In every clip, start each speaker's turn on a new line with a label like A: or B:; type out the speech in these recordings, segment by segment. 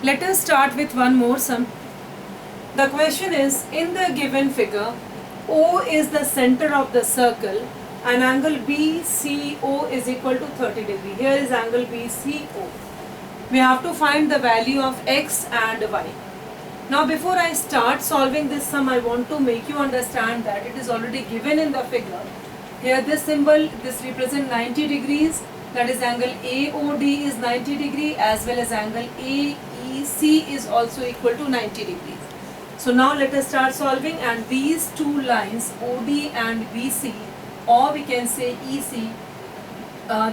A: Let us start with one more sum. The question is, in the given figure, O is the center of the circle and angle BCO is equal to 30 degree. Here is angle BCO. We have to find the value of X and Y. Now before I start solving this sum, I want to make you understand that it is already given in the figure. Here this symbol, this represents 90 degrees, that is angle AOD is 90 degree as well as angle AEC is also equal to 90 degrees. So now let us start solving, and these two lines OD and BC, or we can say EC,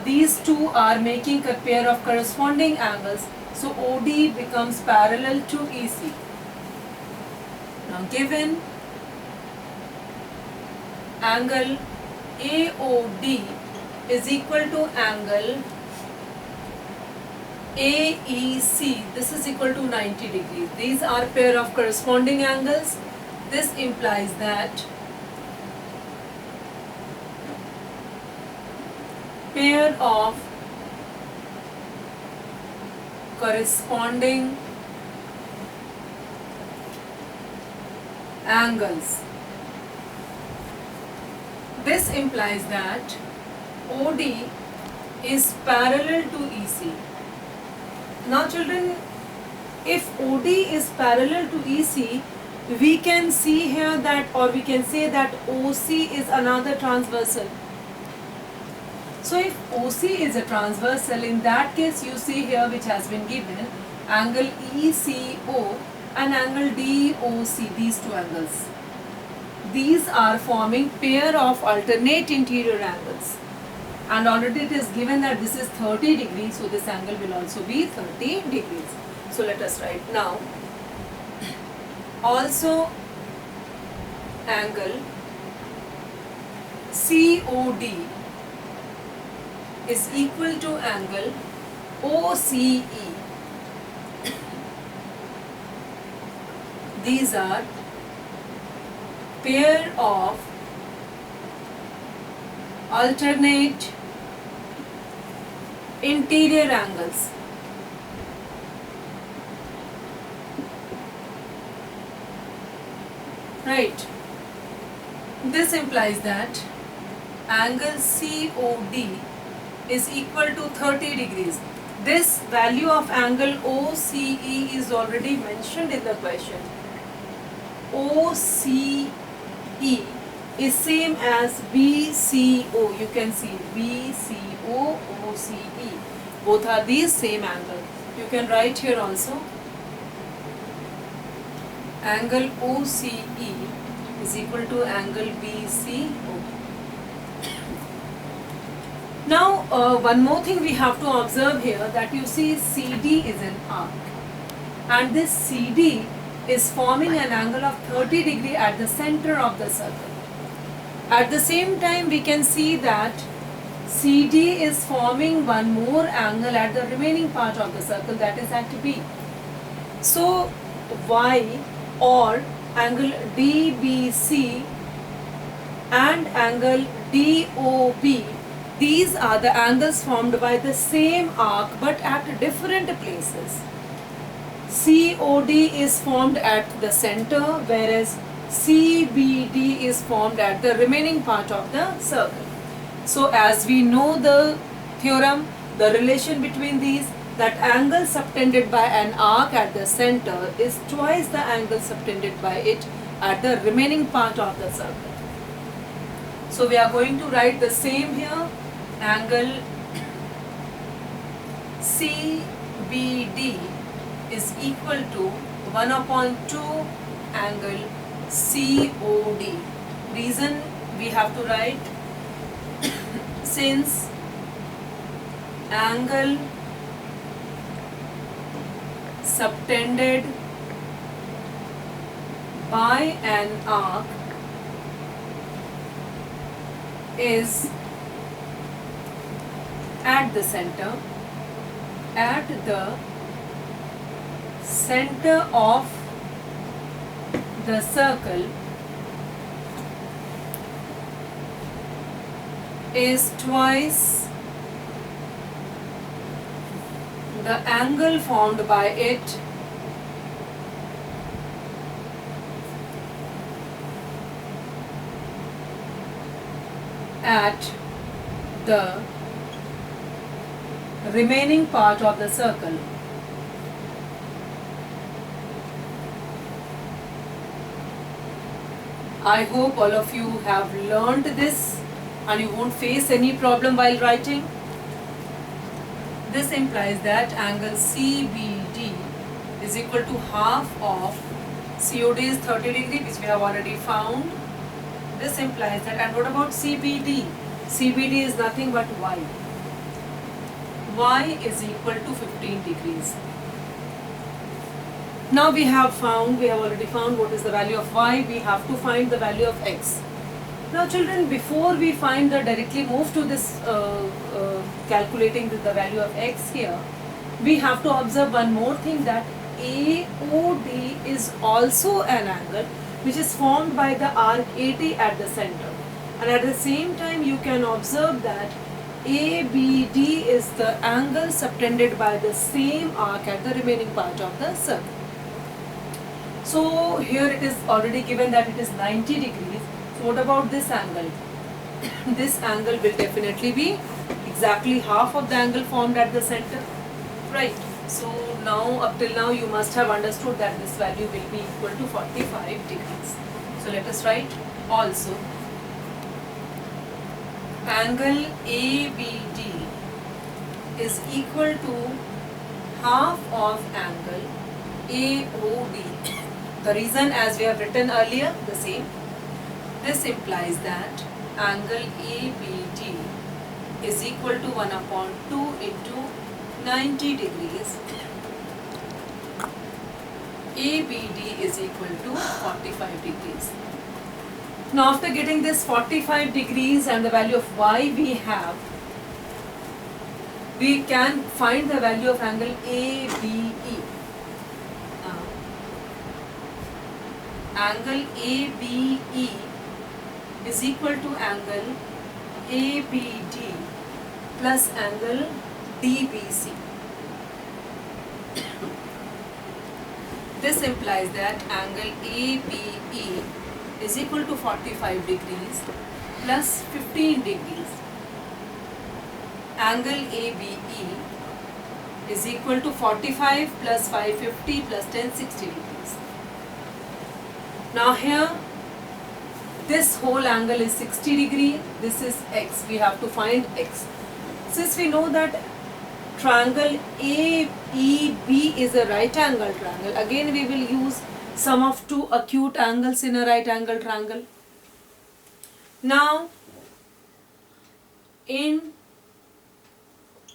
A: these two are making a pair of corresponding angles. So OD becomes parallel to EC. Now given angle AOD is equal to angle AEC, this is equal to 90 degrees. These are pair of corresponding angles. This implies that pair of corresponding angles. This implies that OD is parallel to EC. Now children, if OD is parallel to EC, we can see here that, or we can say that OC is another transversal. So if OC is a transversal, in that case you see here which has been given, angle ECO and angle DOC, these two angles. These are forming pair of alternate interior angles. And already it is given that this is 30 degrees, so this angle will also be 30 degrees. So let us write now. Also angle COD is equal to angle OCE. These are pair of alternate interior angles. Right. This implies that angle COD is equal to 30 degrees. This value of angle OCE is already mentioned in the question. OCE is same as BCO. You can see BCO, OCE. Both are these same angle. You can write here also. Angle OCE is equal to angle BCO. Now one more thing we have to observe here, that you see CD is an arc. And this CD is forming an angle of 30 degree at the center of the circle. At the same time, we can see that CD is forming one more angle at the remaining part of the circle, that is at B. So Y or angle DBC and angle DOB, these are the angles formed by the same arc but at different places. COD is formed at the center, whereas CBD is formed at the remaining part of the circle. So as we know the theorem, the relation between these, that angle subtended by an arc at the center is twice the angle subtended by it at the remaining part of the circle. So we are going to write the same here. Angle CBD is equal to 1/2 angle COD. Reason we have to write, since angle subtended by an arc is at the center of the circle is twice the angle formed by it at the remaining part of the circle. I hope all of you have learned this and you won't face any problem while writing. This implies that angle CBD is equal to half of COD is 30 degree, which we have already found. This implies that, and what about CBD? CBD is nothing but Y. Y is equal to 15 degrees. Now we have already found what is the value of Y. We have to find the value of X. Now children, before we directly move to this calculating the value of X here, we have to observe one more thing, that AOD is also an angle which is formed by the arc AT at the center. And at the same time you can observe that ABD is the angle subtended by the same arc at the remaining part of the circle. So here it is already given that it is 90 degrees. So what about this angle? This angle will definitely be exactly half of the angle formed at the center, right? So now, up till now, you must have understood that this value will be equal to 45 degrees. So let us write also angle ABD is equal to half of angle AOD. The reason, as we have written earlier, the same. This implies that angle ABD is equal to 1/2 into 90 degrees. ABD is equal to 45 degrees. Now after getting this 45 degrees and the value of Y we can find the value of angle ABE. Angle ABE is equal to angle ABD plus angle DBC. This implies that angle ABE is equal to 45 degrees plus 15 degrees. Angle ABE is equal to 45 plus 550 plus 1060 degrees. Now here this whole angle is 60 degree, this is X, we have to find X. Since we know that triangle AEB is a right angle triangle, again we will use sum of two acute angles in a right angle triangle. Now in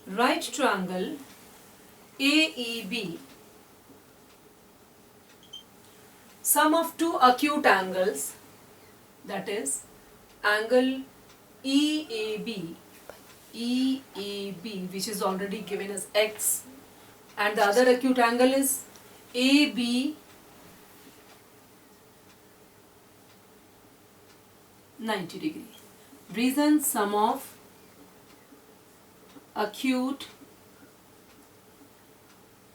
A: right triangle AEB, sum of two acute angles, that is angle EAB, which is already given as X, and the other acute angle is AB 90 degree. Reason, sum of acute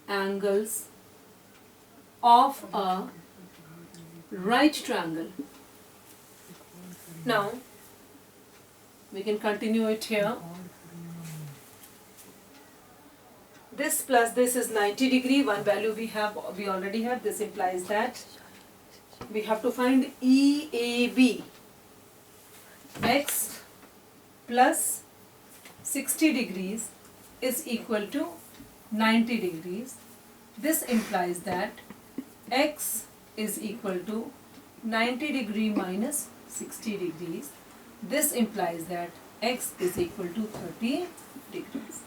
A: angles of a right triangle. Now we can continue it here. This plus this is 90 degree. One value we already have. This implies that we have to find EAB. X plus 60 degrees is equal to 90 degrees. This implies that X is equal to 90 degree minus 60 degrees. This implies that X is equal to 30 degrees.